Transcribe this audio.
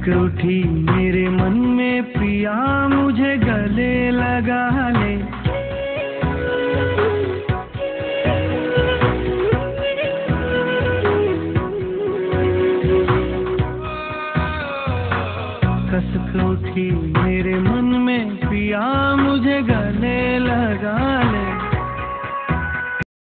उठी मेरे मन में पिया मुझे गले लगा ले। कसक उठी मेरे मन में पिया मुझे गले लगा ले।